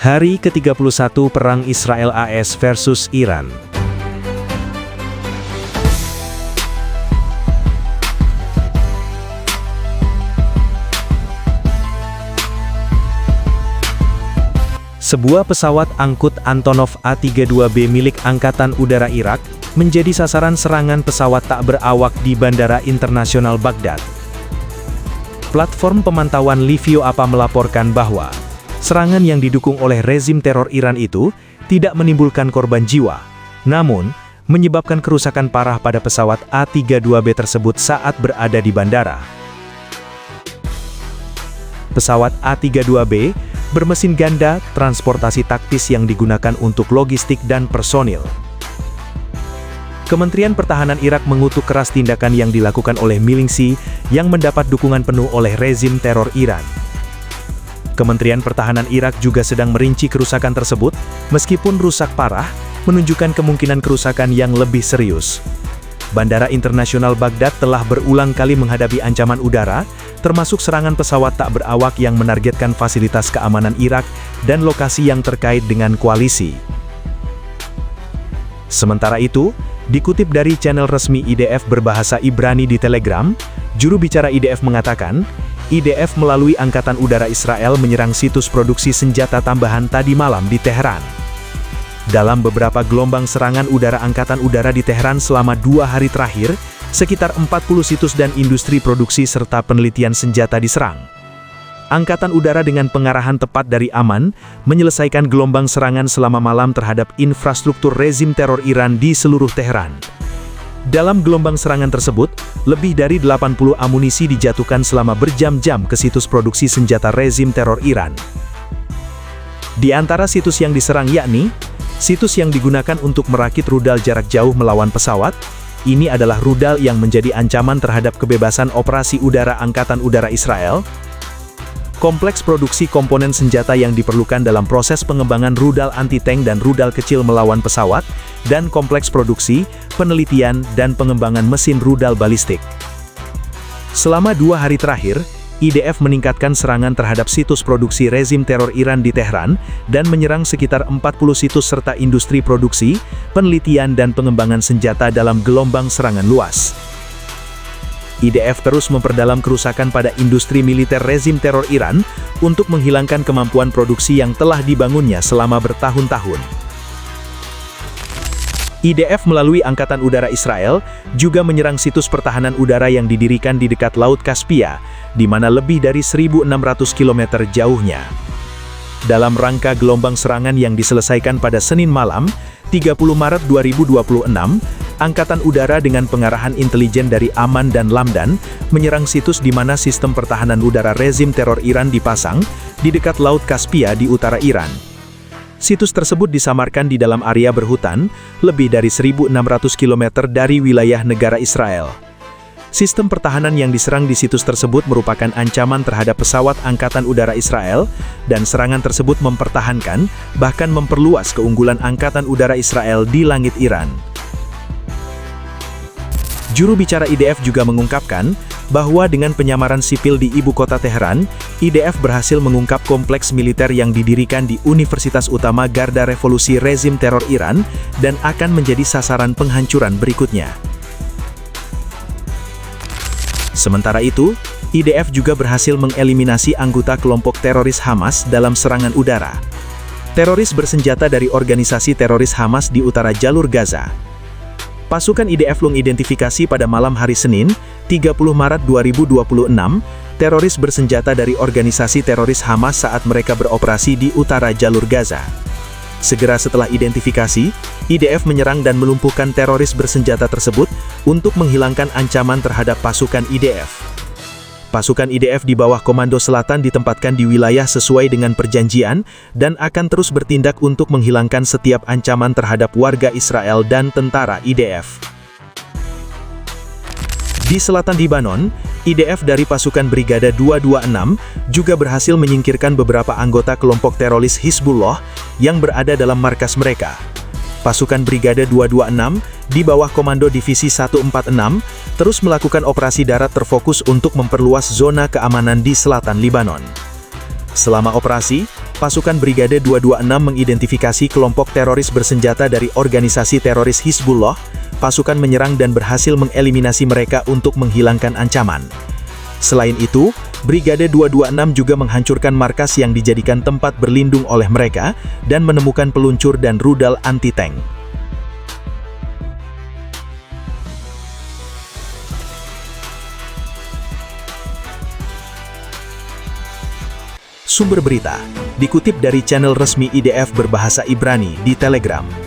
Hari ke-31 Perang Israel-AS versus Iran. Sebuah pesawat angkut Antonov A-32B milik Angkatan Udara Irak menjadi sasaran serangan pesawat tak berawak di Bandara Internasional Baghdad. Platform pemantauan Livio APA melaporkan bahwa serangan yang didukung oleh rezim teror Iran itu tidak menimbulkan korban jiwa, namun menyebabkan kerusakan parah pada pesawat A-32B tersebut saat berada di bandara. Pesawat A-32B bermesin ganda, transportasi taktis yang digunakan untuk logistik dan personil. Kementerian Pertahanan Irak mengutuk keras tindakan yang dilakukan oleh milisi yang mendapat dukungan penuh oleh rezim teror Iran. Kementerian Pertahanan Irak juga sedang merinci kerusakan tersebut, meskipun rusak parah, menunjukkan kemungkinan kerusakan yang lebih serius. Bandara Internasional Baghdad telah berulang kali menghadapi ancaman udara, termasuk serangan pesawat tak berawak yang menargetkan fasilitas keamanan Irak dan lokasi yang terkait dengan koalisi. Sementara itu, dikutip dari channel resmi IDF berbahasa Ibrani di Telegram, juru bicara IDF mengatakan, IDF melalui Angkatan Udara Israel menyerang situs produksi senjata tambahan tadi malam di Teheran. Dalam beberapa gelombang serangan udara Angkatan Udara di Teheran selama 2 hari terakhir, sekitar 40 situs dan industri produksi serta penelitian senjata diserang. Angkatan Udara dengan pengarahan tepat dari Aman, menyelesaikan gelombang serangan selama malam terhadap infrastruktur rezim teror Iran di seluruh Teheran. Dalam gelombang serangan tersebut, lebih dari 80 amunisi dijatuhkan selama berjam-jam ke situs produksi senjata rezim teror Iran. Di antara situs yang diserang yakni, situs yang digunakan untuk merakit rudal jarak jauh melawan pesawat. Ini adalah rudal yang menjadi ancaman terhadap kebebasan operasi udara Angkatan Udara Israel. Kompleks produksi komponen senjata yang diperlukan dalam proses pengembangan rudal anti-tank dan rudal kecil melawan pesawat, dan kompleks produksi, penelitian, dan pengembangan mesin rudal balistik. Selama 2 hari terakhir, IDF meningkatkan serangan terhadap situs produksi rezim teror Iran di Tehran, dan menyerang sekitar 40 situs serta industri produksi, penelitian dan pengembangan senjata dalam gelombang serangan luas. IDF terus memperdalam kerusakan pada industri militer rezim teror Iran, untuk menghilangkan kemampuan produksi yang telah dibangunnya selama bertahun-tahun. IDF melalui Angkatan Udara Israel, juga menyerang situs pertahanan udara yang didirikan di dekat Laut Kaspia, di mana lebih dari 1.600 km jauhnya. Dalam rangka gelombang serangan yang diselesaikan pada Senin malam, 30 Maret 2026, Angkatan Udara dengan pengarahan intelijen dari Aman dan Lamdan, menyerang situs di mana sistem pertahanan udara rezim teror Iran dipasang, di dekat Laut Kaspia di utara Iran. Situs tersebut disamarkan di dalam area berhutan, lebih dari 1.600 km dari wilayah negara Israel. Sistem pertahanan yang diserang di situs tersebut merupakan ancaman terhadap pesawat Angkatan Udara Israel, dan serangan tersebut mempertahankan, bahkan memperluas keunggulan Angkatan Udara Israel di langit Iran. Juru bicara IDF juga mengungkapkan, bahwa dengan penyamaran sipil di ibu kota Teheran, IDF berhasil mengungkap kompleks militer yang didirikan di Universitas Utama Garda Revolusi rezim teror Iran, dan akan menjadi sasaran penghancuran berikutnya. Sementara itu, IDF juga berhasil mengeliminasi anggota kelompok teroris Hamas dalam serangan udara. Teroris bersenjata dari organisasi teroris Hamas di utara jalur Gaza. Pasukan IDF mengidentifikasi pada malam hari Senin, 30 Maret 2026, teroris bersenjata dari organisasi teroris Hamas saat mereka beroperasi di utara jalur Gaza. Segera setelah identifikasi, IDF menyerang dan melumpuhkan teroris bersenjata tersebut untuk menghilangkan ancaman terhadap pasukan IDF. Pasukan IDF di bawah Komando Selatan ditempatkan di wilayah sesuai dengan perjanjian, dan akan terus bertindak untuk menghilangkan setiap ancaman terhadap warga Israel dan tentara IDF. Di selatan Lebanon, IDF dari pasukan Brigade 226 juga berhasil menyingkirkan beberapa anggota kelompok teroris Hizbullah yang berada dalam markas mereka. Pasukan Brigade 226, di bawah Komando Divisi 146, terus melakukan operasi darat terfokus untuk memperluas zona keamanan di selatan Lebanon. Selama operasi, pasukan Brigade 226 mengidentifikasi kelompok teroris bersenjata dari organisasi teroris Hizbullah. Pasukan menyerang dan berhasil mengeliminasi mereka untuk menghilangkan ancaman. Selain itu, Brigade 226 juga menghancurkan markas yang dijadikan tempat berlindung oleh mereka dan menemukan peluncur dan rudal anti-tank. Sumber berita dikutip dari channel resmi IDF berbahasa Ibrani di Telegram.